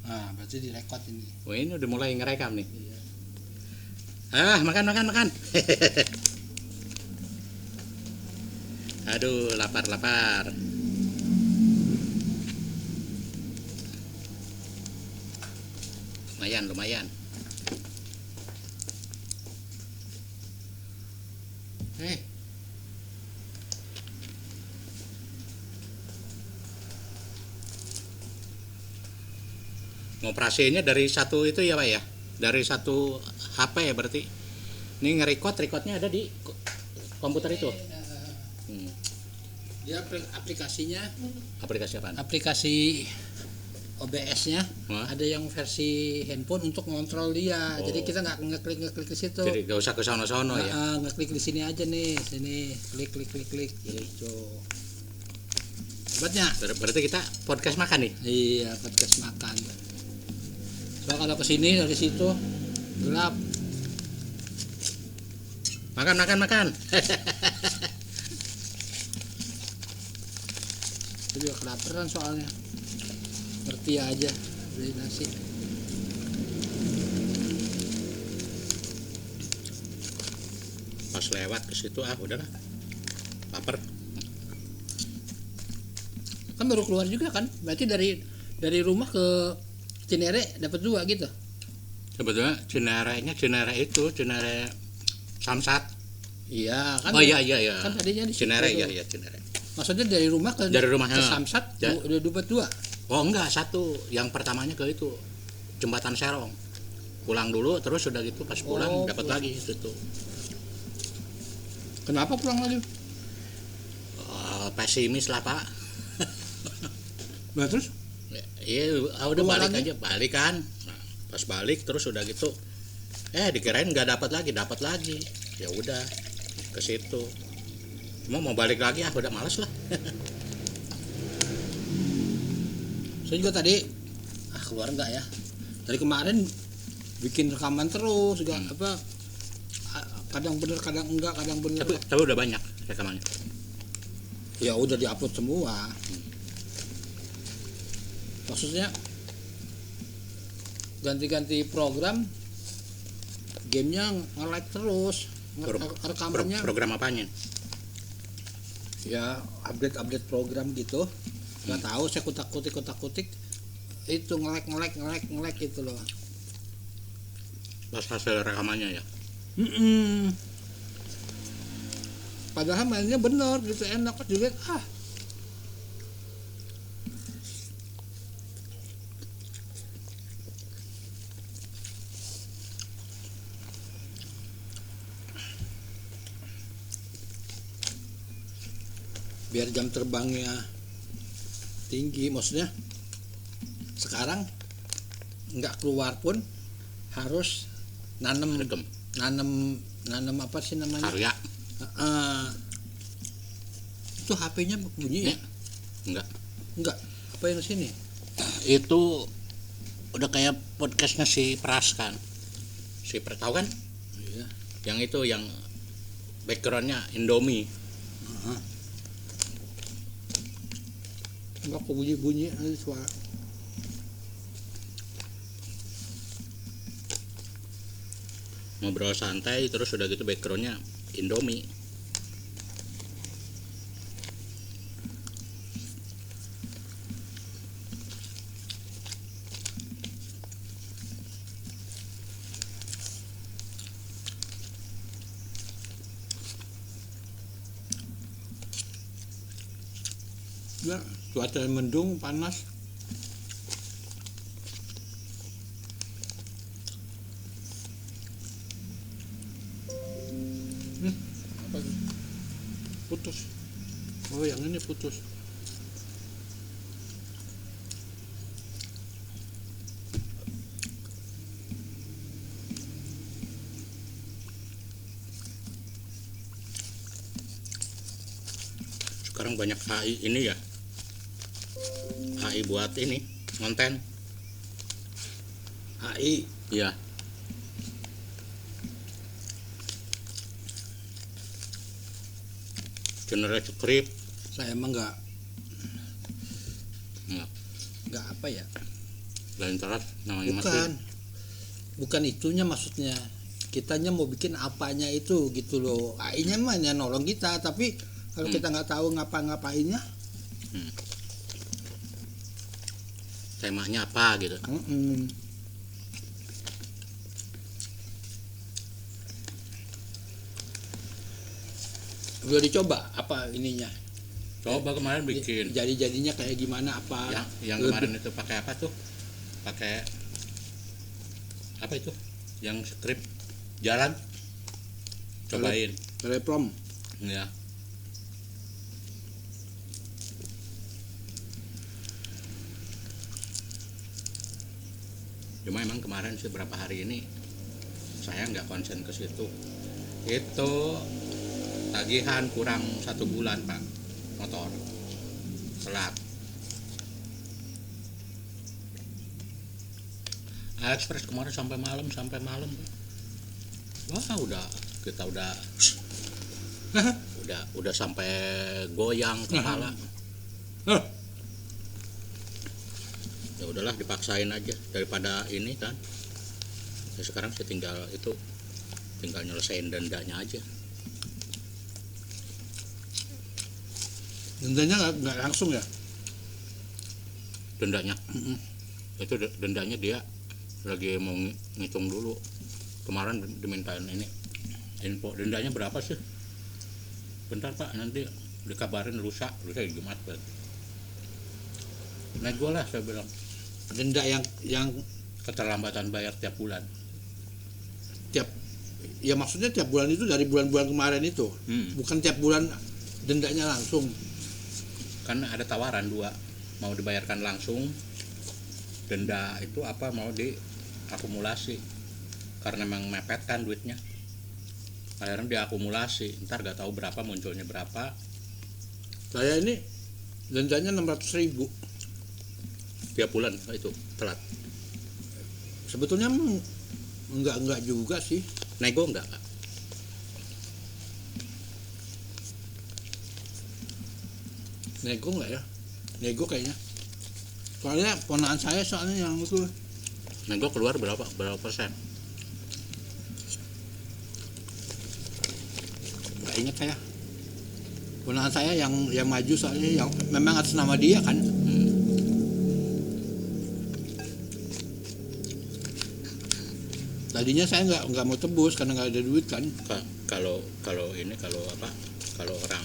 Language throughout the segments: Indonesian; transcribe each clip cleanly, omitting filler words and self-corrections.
Nah, berarti direkod ini. Oh, ini udah mulai ngerekam nih. Iya. Makan. Aduh, lapar. Lumayan. Ngoperasinya dari satu itu ya Pak ya? Dari satu HP ya berarti? Ini recordnya ada di komputer itu? Dia aplikasinya. Aplikasi apaan? Aplikasi OBS-nya ada yang versi handphone untuk ngontrol dia. Jadi kita nggak ngeklik ke situ. Jadi nggak usah ke sono-sono ya? Ngeklik di sini aja nih, sini klik gitu. Hebatnya. Berarti kita podcast makan nih? Iya, podcast makan. So kalau kesini dari situ gelap. Makan. Itu juga kelaparan soalnya. Ngerti aja beli nasi. Pas lewat ke situ udahlah. Lapar. Kan baru keluar juga kan? Berarti dari rumah ke Cinere dapat 2 gitu. Sebetulnya Cinere Samsat. Iya kan. Oh iya. Kan tadinya di Cinere ya Cinere. Maksudnya dari rumah ke Samsat udah dapat 2. Oh enggak, satu. Yang pertamanya ke itu Jembatan Serong. Pulang dulu terus udah gitu pas pulang dapat lagi itu tuh. Kenapa pulang lagi? Pesimis lah Pak. Nah, terus? Iya, udah balik kan. Nah, pas balik terus udah gitu. Dikirain nggak dapat lagi. Ya udah ke situ. Cuma mau balik lagi udah malas lah. Saya juga tadi keluar enggak ya. Dari kemarin bikin rekaman terus juga kadang bener kadang enggak, kadang bener. Tapi udah banyak rekamannya. Ya udah diupload semua. Maksudnya ganti-ganti program, gamenya nge-lag terus, rekamannya. Program apanya? Ya update program gitu. Nggak tahu, saya kutak-kutik itu nge-lag gitu loh. Pas hasil rekamannya ya. Padahal mainnya bener gitu, enak juga. Biar jam terbangnya tinggi, maksudnya sekarang nggak keluar pun harus nanam apa sih namanya? Karya. Itu HP-nya bunyi ya? Enggak. Apa yang sini? Itu udah kayak podcastnya si Pras kan. Si Pras tahu kan? Iya. Yang itu yang backgroundnya Indomie. Enggak kok bunyi suara. Ngobrol santai terus udah gitu backgroundnya Indomie. Ya, cuaca mendung, panas. Apa ini? Putus. Oh, yang ini putus. Sekarang banyak AI ini ya. AI buat ini konten. AI. Iya. Generate script. Saya emang nggak apa ya, lain telat namanya Bukan. Bukan itunya maksudnya. Kitanya mau bikin apanya itu gitu loh. AI-nya mah ya nolong kita, tapi kalau kita nggak tahu ngapa-ngapainnya, temanya apa gitu. Udah dicoba apa ininya? Coba kemarin bikin. Jadi-jadinya kayak gimana apa? Yang kemarin itu pakai apa tuh? Pakai apa itu? Yang strip jalan. Cobain. Teleprom. Ya. Cuma emang kemarin sih berapa hari ini saya nggak konsen ke situ. Itu tagihan kurang 1 bulan Pak, motor telat. Express kemarin sampai malam Pak. Wah kita udah sampai goyang kepala. Ya udahlah dipaksain aja daripada ini kan. Ya sekarang saya tinggal nyelesain dendanya aja. Dendanya nggak langsung ya? Dendanya itu dendanya dia lagi mau ngitung dulu. Kemarin dimintain ini info dendanya berapa sih? Bentar Pak, nanti dikabarin lusa Jumat berarti. Nego lah saya bilang. Denda yang Keterlambatan bayar tiap bulan. Ya maksudnya tiap bulan itu dari bulan-bulan kemarin itu, bukan tiap bulan dendanya langsung. Kan ada tawaran 2, mau dibayarkan langsung, denda itu apa mau diakumulasi, karena memang mepet kan duitnya. Akhirnya diakumulasi, ntar gak tahu berapa munculnya berapa. Saya ini dendanya 600.000 tiap bulan itu telat. Sebetulnya enggak juga sih. Nego enggak Pak? Nego enggak ya? Nego kayaknya. Soalnya ponakan saya yang itu. Nego keluar berapa persen? Enggak ingat saya. Ponakan saya yang maju soalnya yang memang atas nama dia kan. Tadinya saya nggak mau tebus karena nggak ada duit kan. Kalau orang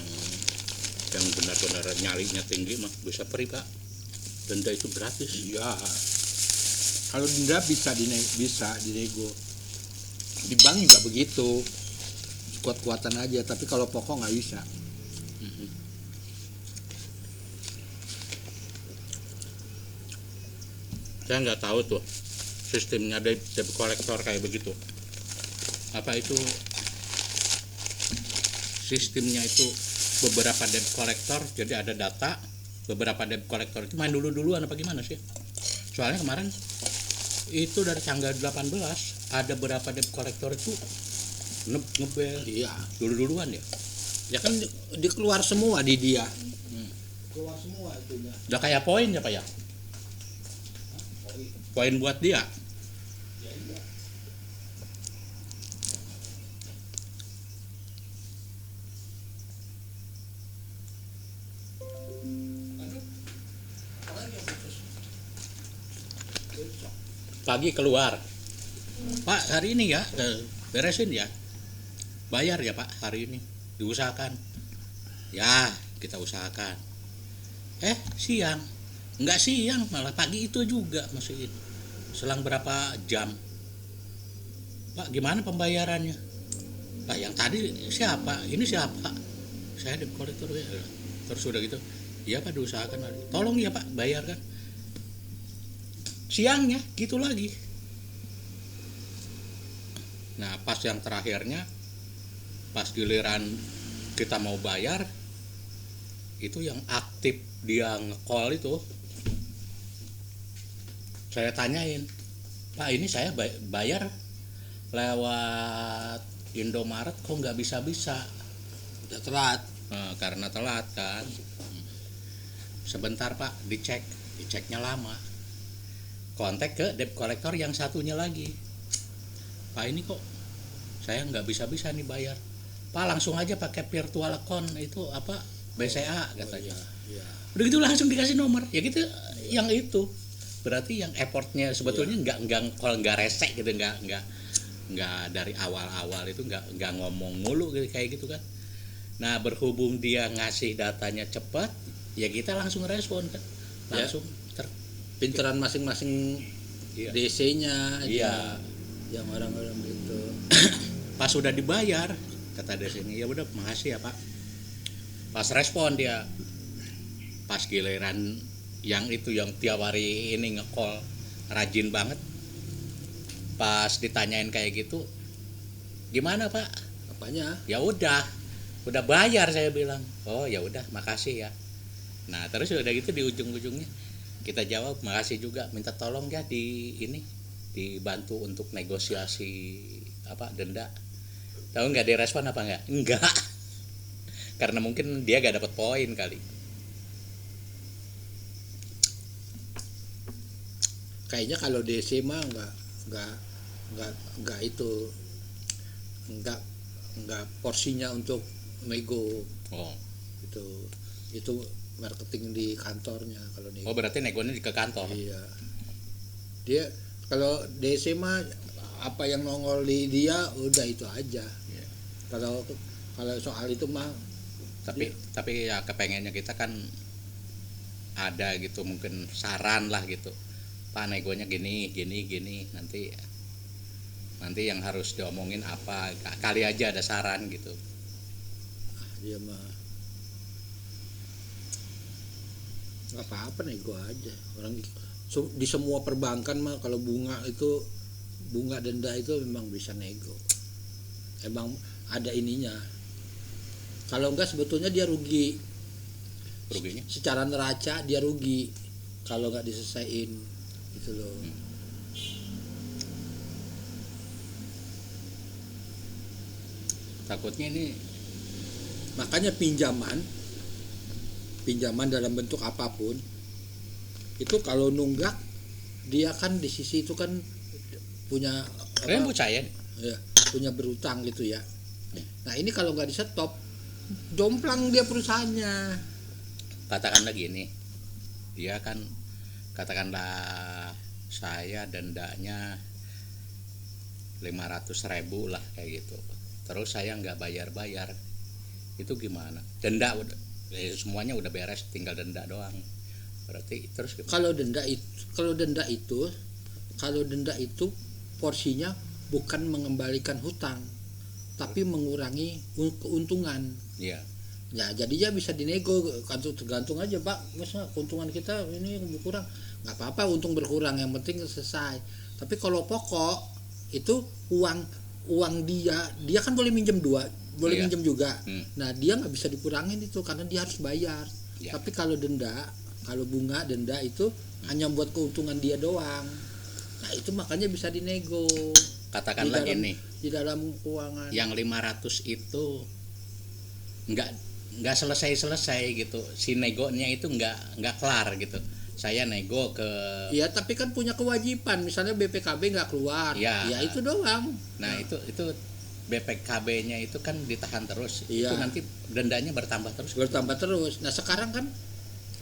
yang benar-benar nyalinya tinggi mah bisa perih Pak. Denda itu gratis. Iya. Kalau denda bisa dinego. Di bank juga begitu. Kuat-kuatan aja, tapi kalau pokok nggak bisa. Saya nggak tahu tuh sistemnya debt collector kayak begitu. Apa itu sistemnya itu beberapa debt collector, jadi ada data beberapa debt collector itu main duluan apa gimana sih? Soalnya kemarin itu dari tanggal 18 ada beberapa debt collector itu ngebel. Iya. Duluan ya. Ya kan dikeluar semua di dia. Keluar semua itunya. Udah kayak poin ya Pak ya? Poin buat dia. Pagi keluar, Pak hari ini ya beresin ya, bayar ya Pak hari ini, diusahakan ya, kita usahakan. Siang nggak siang, malah pagi itu juga masih selang berapa jam. Pak gimana pembayarannya? Pak yang tadi siapa, ini siapa? Saya debt collector ya. Terus udah gitu, iya Pak diusahakan, tolong ya Pak bayarkan. Siangnya gitu lagi. Nah pas yang terakhirnya, pas giliran kita mau bayar, itu yang aktif dia nge-call itu, saya tanyain, Pak ini saya bayar lewat Indomaret kok nggak bisa. Udah telat. Karena telat kan. Sebentar Pak diceknya lama. kontak ke debt collector yang satunya lagi. Pak, ini kok saya nggak bisa nih bayar. Pak, langsung aja pakai virtual account itu apa BCA katanya. Iya. Udah gitu langsung dikasih nomor. Ya gitu, yang itu berarti yang effortnya sebetulnya nggak kalau nggak resek gitu, nggak dari awal itu nggak ngomong mulu gitu, kayak gitu kan. Nah, berhubung dia ngasih datanya cepat, ya kita langsung respon kan, langsung pinteran masing-masing Iya. DC-nya aja. Iya. Yang orang-orang gitu. Pas sudah dibayar kata DC ini, ya udah makasih ya Pak. Pas respon dia, pas giliran yang itu yang tiap hari ini nge-call rajin banget, pas ditanyain kayak gitu, gimana Pak? Apanya? Ya udah bayar, saya bilang. Oh ya udah, makasih ya. Nah terus udah gitu di ujung-ujungnya kita jawab makasih juga, minta tolong ya dibantu untuk negosiasi apa denda. Tahu nggak direspon apa nggak? Enggak. Karena mungkin dia gak dapat poin kali. Kayaknya kalau DC mah nggak itu nggak porsinya untuk nego. Oh. Itu marketing di kantornya kalau nego. Oh berarti negonya ke kantor. Iya. Dia kalau DC mah apa yang nongol di dia udah itu aja. Iya. Kalau soal itu mah tapi ya kepengennya kita kan ada gitu, mungkin saran lah gitu. Pak, negonya gini nanti yang harus diomongin apa, kali aja ada saran gitu. Dia mah nggak apa-apa nego aja orang di semua perbankan mah. Kalau bunga denda itu memang bisa nego, emang ada ininya. Kalau enggak sebetulnya dia ruginya secara neraca, dia rugi kalau nggak diselesain gitu loh. Takutnya ini Makanya pinjaman dalam bentuk apapun itu kalau nunggak, dia kan di sisi itu kan punya punya berutang gitu ya. Nah ini kalau nggak di stop, jomplang dia perusahaannya. katakanlah gini, dia kan katakanlah saya dendanya 500.000 lah kayak gitu, terus saya nggak bayar, itu gimana? Denda udah semuanya udah beres, tinggal denda doang. Berarti terus gimana? Kalau denda itu porsinya bukan mengembalikan hutang, tapi mengurangi keuntungan. Iya. Ya jadinya bisa dinego, tergantung aja Pak, masa keuntungan kita ini berkurang, nggak apa-apa untung berkurang, yang penting selesai. Tapi kalau pokok itu uang dia kan boleh minjem minjem juga. Nah dia nggak bisa dikurangin itu karena dia harus bayar. Tapi kalau bunga denda itu hanya buat keuntungan dia doang. Nah itu makanya bisa dinego. Katakanlah gini, di dalam keuangan yang 500 itu nggak selesai gitu, si negonya itu nggak kelar gitu. Saya nego ke ya, tapi kan punya kewajiban, misalnya BPKB nggak keluar ya itu doang. Nah itu BPKB-nya itu kan ditahan terus. Iya. Itu nanti dendanya bertambah terus. Nah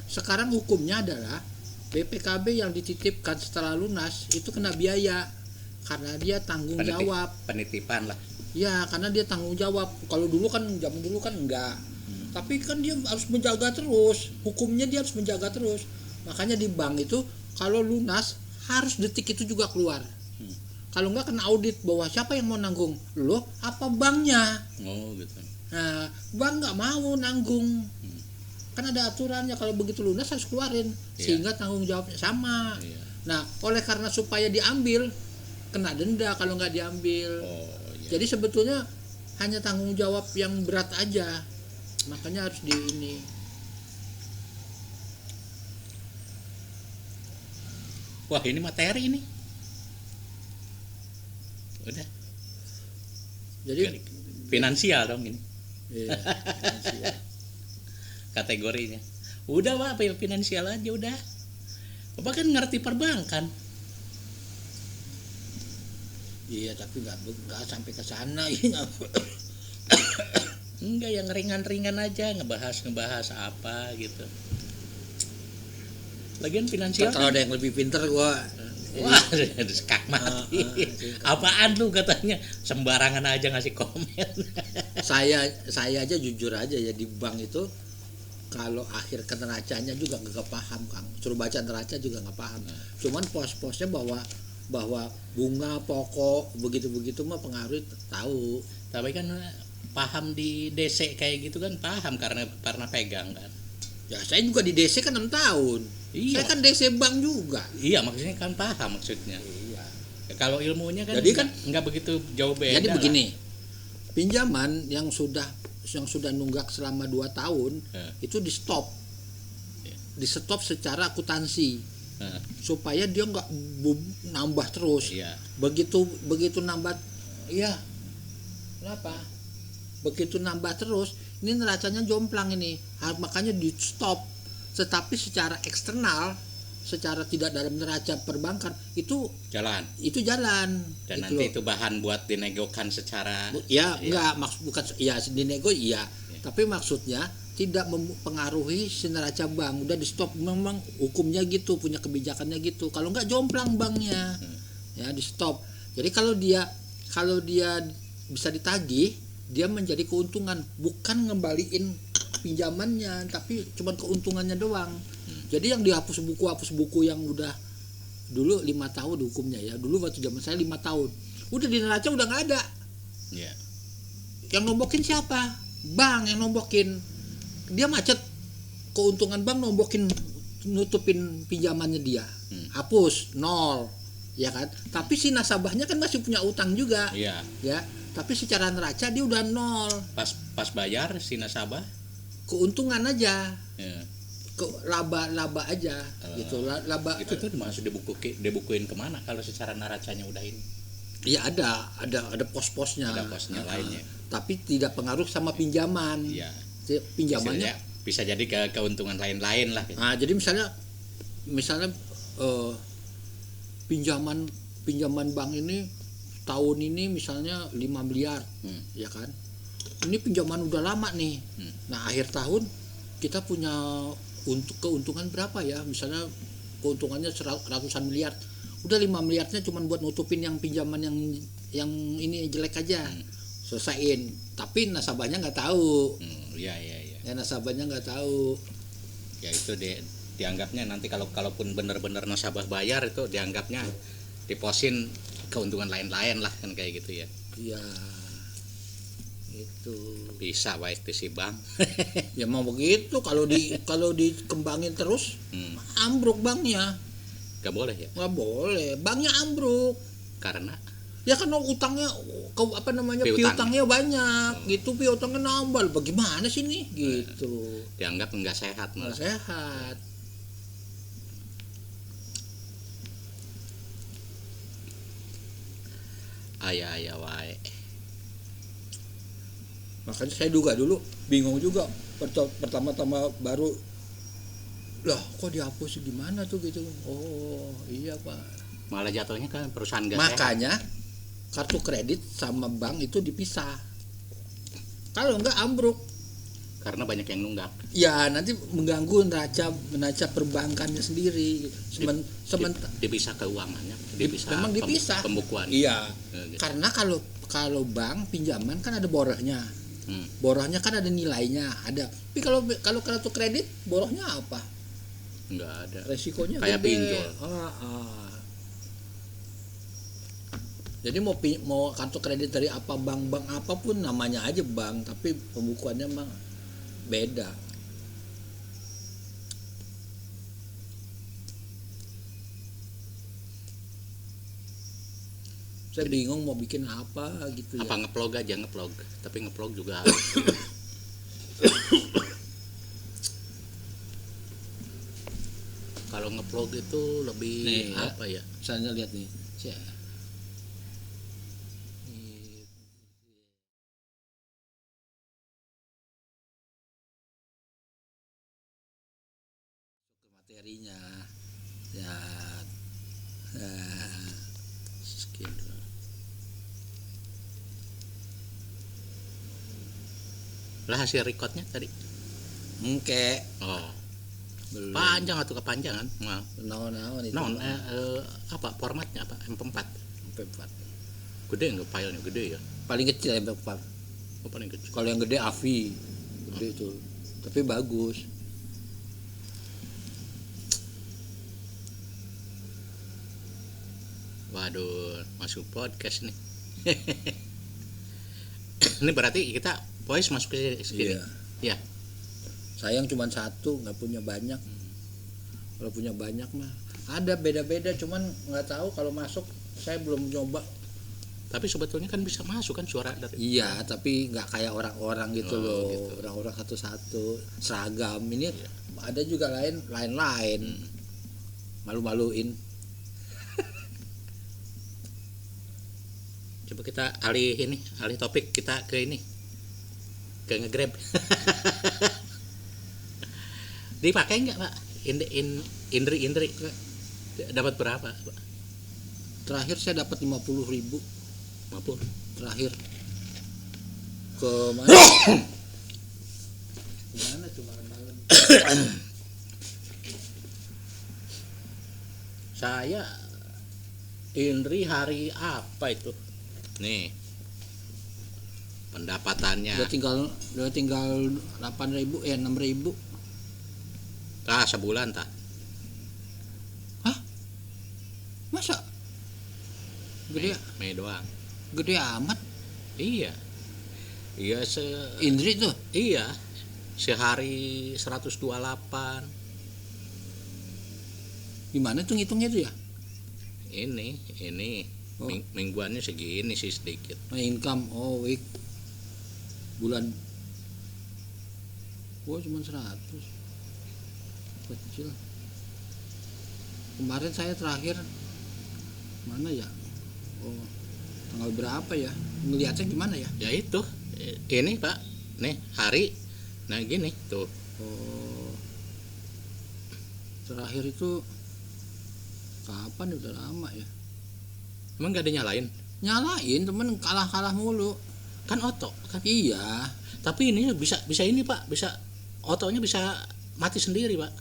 sekarang hukumnya adalah BPKB yang dititipkan setelah lunas itu kena biaya karena dia tanggung jawab. Penitipan lah. Ya, karena dia tanggung jawab. Kalau zaman dulu kan enggak. Tapi kan dia harus menjaga terus. Hukumnya dia harus menjaga terus. Makanya di bank itu kalau lunas harus detik itu juga keluar. Kalau enggak kena audit bahwa siapa yang mau nanggung? Loh, apa banknya? Oh, gitu. Nah, bank enggak mau nanggung. Kan ada aturannya, kalau begitu lunas harus keluarin sehingga tanggung jawabnya sama. Nah, oleh karena supaya diambil kena denda kalau nggak diambil. Jadi sebetulnya hanya tanggung jawab yang berat aja, makanya harus di ini. Wah, ini materi ini. Udah. Jadi finansial dong ini. Iya, finansial. Kategorinya. Udah Pak, finansial aja udah. Bapak kan ngerti perbankan. Iya, tapi nggak sampai ke sana. Iya. Enggak, yang ringan-ringan aja, ngebahas apa gitu. Lagian finansial Kalau kan, ada yang lebih pinter gua wah, skak mati. Apaan lu katanya, sembarangan aja ngasih komen. saya aja jujur aja ya, di bank itu kalau akhir ke neracanya juga nggak paham, Kang. Suruh baca neraca juga nggak paham. Cuman pos-posnya bahwa bunga pokok begitu mah pengaruh tahu. Tapi kan paham di DC kayak gitu kan paham karena pegang kan. Ya saya juga di DC kan 6 tahun. Iya. Saya kan DC bank juga. Iya, maksudnya kan paham maksudnya. Iya. Ya, kalau ilmunya kan Jadi kan nggak begitu jauh beda. Jadi lah. begini, pinjaman yang sudah nunggak selama 2 tahun itu di stop, secara akuntansi, supaya dia nggak nambah terus. Iya. Begitu nambah, iya, kenapa? Begitu nambah terus, ini neracanya jomplang ini, makanya di stop. Tetapi secara eksternal, secara tidak dalam neraca perbankan itu jalan dan gitu nanti loh. itu bahan buat dinegokan secara enggak bukan ya dinego iya ya. Tapi maksudnya tidak mempengaruhi si neraca bank, udah di stop, memang hukumnya gitu, punya kebijakannya gitu. Kalau enggak jomplang banknya, ya di stop. Jadi kalau dia bisa ditagih, dia menjadi keuntungan, bukan ngembaliin pinjamannya, tapi cuma keuntungannya doang. Jadi yang dihapus buku yang udah dulu 5 tahun hukumnya ya. Dulu waktu zaman saya 5 tahun. Udah di neraca udah nggak ada. Iya. Yang nombokin siapa? Bank yang nombokin. Dia macet. Keuntungan bank nombokin, nutupin pinjamannya dia. Hapus 0. Ya kan? Tapi si nasabahnya kan masih punya utang juga. Iya. Ya. Tapi secara neraca dia udah 0. Pas bayar si nasabah Keuntungan aja. ya. Laba aja gitu. Laba Itu tuh maksud dibukuin kemana kalau secara neracanya udah ini? Iya ada pos-posnya. Ada posnya lainnya. Tapi tidak pengaruh sama pinjaman. Iya. Pinjamannya bisa jadi keuntungan lain-lain lah gitu. Nah, jadi misalnya pinjaman bank ini tahun ini misalnya 5 miliar, ya kan? Ini pinjaman udah lama nih. Nah, akhir tahun kita punya untuk keuntungan berapa ya? Misalnya keuntungannya ratusan miliar. Udah 5 miliarnya cuma buat nutupin yang pinjaman yang ini jelek aja. Selesaiin. Tapi nasabahnya nggak tahu. Iya. Ya nasabahnya nggak tahu. Ya itu dianggapnya nanti kalaupun benar-benar nasabah bayar itu dianggapnya diposin keuntungan lain-lain lah kan kayak gitu ya. Iya. Itu Bisa baik di si bank. ya mau begitu, kalau dikembangin terus ambruk banknya. Gak boleh ya? Nggak boleh, banknya ambruk Karena ya kan utangnya piutangnya banyak gitu, piutangnya nambah, bagaimana sih nih gitu. dianggap nggak sehat malah. Nggak sehat. Ayah wae. Makanya saya juga dulu bingung juga pertama-tama baru, lah kok dihapus gimana tuh gitu. Oh iya Pak, Malah jatuhnya kan perusahaan nggak sehat. makanya kartu kredit sama bank itu dipisah, kalau enggak ambruk. Karena banyak yang nunggak. Ya nanti mengganggu neraca perbankannya sendiri. Dipisah keuangannya, dipisah. Memang dipisah. Pembukuan. Iya. Gitu. Karena kalau bank pinjaman kan ada borahnya. Borahnya kan ada nilainya, ada. Tapi kalau kartu kredit borahnya apa? Nggak ada. Resikonya Kayak gede. pinjol. Jadi mau kartu kredit dari apa bank apapun namanya aja bank, tapi pembukuannya mah beda. Saya bingung mau bikin apa gitu ya. Apa ngeplog aja ngeplog, tapi ngeplog juga harus. Kalau ngeplog itu lebih Nih, apa ya? Misalnya lihat nih. Materinya ya, Skin. Lah hasil recordnya tadi. Engke. Oh, Belum. panjang atau kepanjangan? Nah, Naon-naon itu. apa formatnya apa? MP4. MP4. Gede enggak filenya? Gede ya? Paling kecil MP4. Oh, paling kecil. Kalau yang gede AVI. Gede itu. Tapi bagus. Waduh, masuk podcast nih. Ini berarti kita voice masuk ke sini. Iya. Sayang cuma satu, nggak punya banyak. Kalau punya banyak mah ada beda-beda, cuman nggak tahu kalau masuk. Saya belum nyoba. Tapi sebetulnya kan bisa masuk kan suara dari. Iya, tapi nggak kayak orang-orang gitu loh. Gitu. Orang-orang satu-satu seragam. Ini ada juga lain-lain. Malu-maluin. Coba kita alih topik kita ke ini. Ke nge-Grab. Dipakai enggak, Pak? Indri dapat berapa, Pak? Terakhir saya dapat 50.000. 50. Terakhir ke mana? Kemana tuh malam-malam? Saya Indri hari apa itu? Nih. Pendapatannya. Udah tinggal 8.000 6.000. Sebulan tah. Hah? Masa? Gede Mei doang. Gede amat. Iya. Iya Indri tuh. Iya. Sehari 128. Gimana tuh ngitungnya tuh ya? Ini Oh. Mingguannya segini sih sedikit. Income week bulan. Cuma 100. Kecil. Kemarin saya terakhir mana ya? Tanggal berapa ya? Ngeliatnya gimana ya? Ya itu. Ini, Pak. Nih, hari. Nah, gini tuh. Terakhir itu kapan? Udah lama ya. Emang gak ada nyalain? Nyalain, temen kalah mulu. Kan oto kan. Iya. Tapi ini bisa ini, Pak. Bisa otonya bisa mati sendiri, Pak.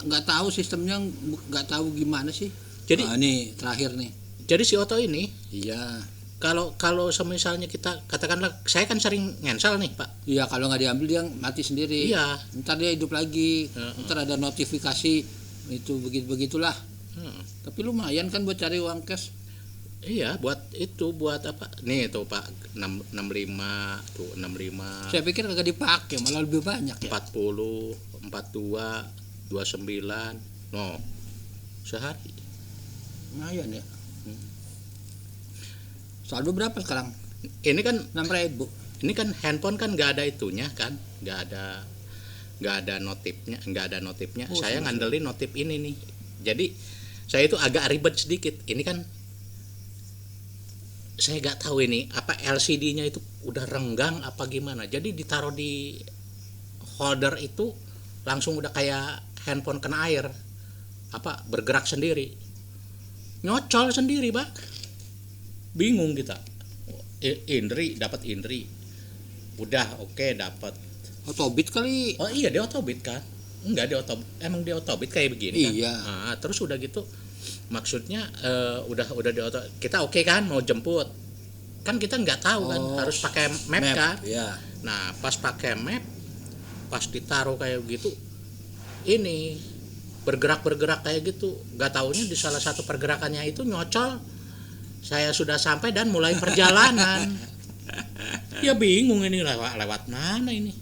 Nggak tahu sistemnya, nggak tahu gimana sih. Jadi nih terakhir nih. Jadi si oto ini, iya. Kalau semisalnya kita katakanlah, saya kan sering ngensel nih, Pak. Iya, kalau nggak diambil dia mati sendiri. Iya. Ntar dia hidup lagi. Ntar ada notifikasi itu begitulah. Tapi lumayan kan buat cari uang cash. Iya, buat apa? Nih tuh, Pak, 65 tuh 65. Saya pikir kagak dipakai, malah lebih banyak ya. 40, 42, 29. No. Sehari. Lumayan ya. Saldo berapa sekarang? Ini kan 6.000. Ini kan handphone kan nggak ada itunya kan, nggak ada notifnya. Saya ngandelin notif ini nih. Jadi saya itu agak ribet sedikit. Ini kan saya nggak tahu ini apa LCD-nya itu udah renggang apa gimana. Jadi ditaruh di holder itu langsung udah kayak handphone kena air, apa bergerak sendiri, nyocol sendiri, Pak. Bingung kita. Dapat Indri. Udah oke, dapat. Otobit kali. Oh iya, dia otobit kan? Enggak, emang dia otobit kayak begini kan? Iya. Nah, terus udah gitu maksudnya udah di kita oke kan mau jemput. Kan kita nggak tahu kan harus pakai map kan? Iya. Nah, pas pakai map, pas ditaruh kayak gitu, ini bergerak kayak gitu. Nggak taunya di salah satu pergerakannya itu nyocol. Saya sudah sampai dan mulai perjalanan. Ya bingung ini lewat mana ini?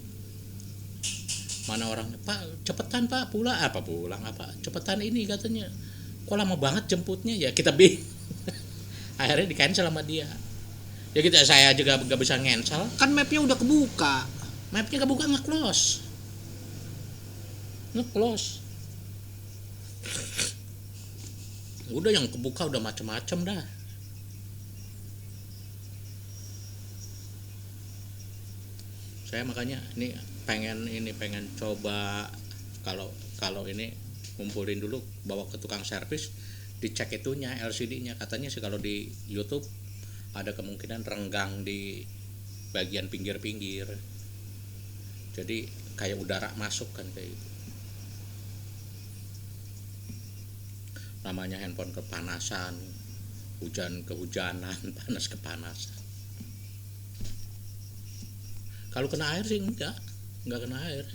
Mana orangnya? Pak, cepetan Pak, pulang apa? Cepetan ini katanya. Kok lama banget jemputnya ya? Kita bingung. Akhirnya di cancel sama dia. Ya saya juga gak bisa cancel. Kan mapnya udah kebuka. Mapnya kebuka nge-close. Udah yang kebuka udah macem-macem dah. Saya makanya ini pengen coba kalau ini ngumpulin dulu, bawa ke tukang servis, dicek itunya LCD-nya. Katanya sih kalau di YouTube ada kemungkinan renggang di bagian pinggir-pinggir. Jadi kayak udara masuk kan kayak gitu. Namanya handphone kepanasan, hujan kehujanan, panas kepanasan. Kalau kena air sih enggak kena air.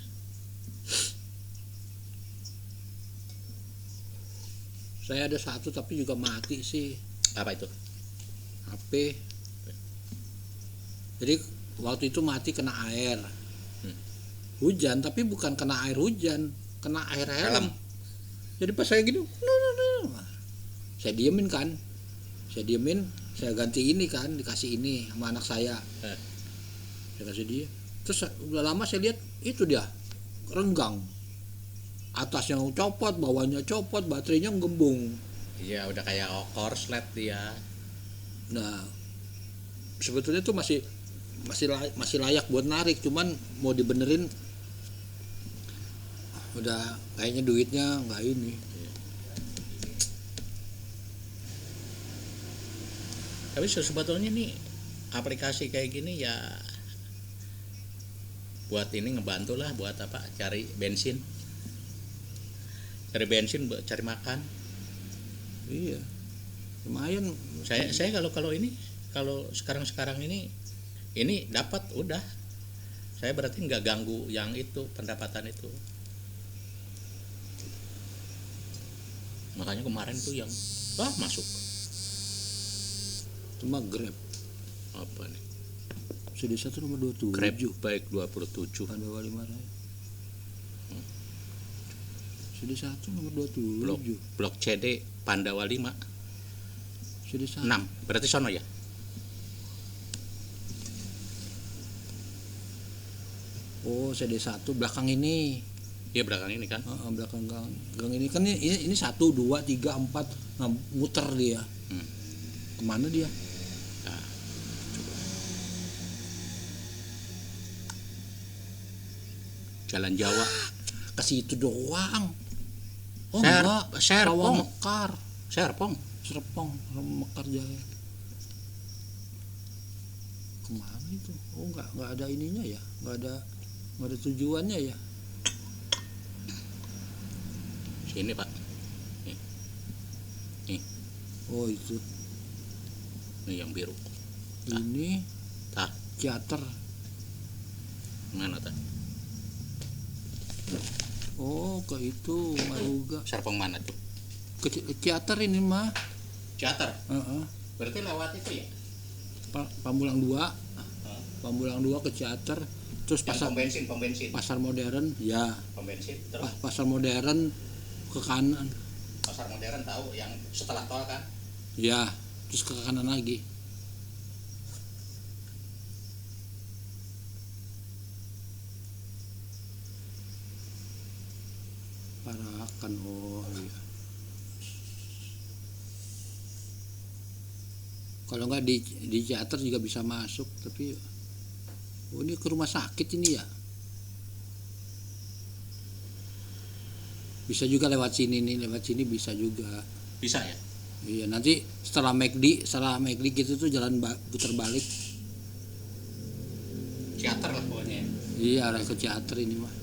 Saya ada satu tapi juga mati sih. Apa itu? HP. Jadi waktu itu mati kena air. Hujan tapi bukan kena air hujan, kena air helm. Jadi pas saya gini, saya diemin kan, saya ganti ini kan, dikasih ini sama anak saya. Saya kasih dia. Terus udah lama saya lihat itu dia renggang, atasnya copot, bawahnya copot, baterainya gembung. Iya udah kayak korslet dia. Nah sebetulnya tuh masih layak buat narik, cuman mau dibenerin udah kayaknya duitnya nggak ini. Tapi sebetulnya nih aplikasi kayak gini ya buat ini ngebantu lah, buat apa, cari bensin buat cari makan. Iya lumayan. Saya kalau ini kalau sekarang ini dapat udah, saya berarti nggak ganggu yang itu pendapatan itu. Makanya kemarin tuh yang masuk cuma Grab apa nih, CD1 nomor 27 Grab baik 27 Pandawa 5 Raya. CD1 nomor 27 blok CD Pandawa 5 CD1 6 berarti sono ya. Oh CD1 belakang ini. Iya belakang ini kan. Belakang gang ini kan ini 1, 2, 3, 4. Nah, muter dia. Kemana dia? Nah, coba. Jalan Jawa. Ke situ doang. Oh Serpong. Mekar. Serpong Mekar Jaya. Kemana itu? Oh nggak ada ininya ya, nggak ada tujuannya ya. Sini Pak. Nih. Oh itu. Ini yang biru. Ini. Teater. Mana tah? Oh ke itu Maruga. Serpong mana tuh? Ke teater ini mah. Teater. Berarti lewat itu ya? Pamulang 2 ke teater, terus pom bensin. Pasar modern ya. Pom bensin terus. Pasar modern ke kanan. Pasar modern tahu yang setelah tol kan? Ya, terus ke kanan lagi. Parakan, oh iya. Kalau nggak di teater juga bisa masuk, tapi ini ke rumah sakit ini ya. Bisa juga lewat sini bisa juga. Bisa ya? Iya, nanti setelah McD gitu tuh jalan putar balik. Teater lah pokoknya. Iya, arah ke teater ini mah.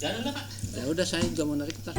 Jalan lah Pak. Ya udah saya juga mau narik, Pak.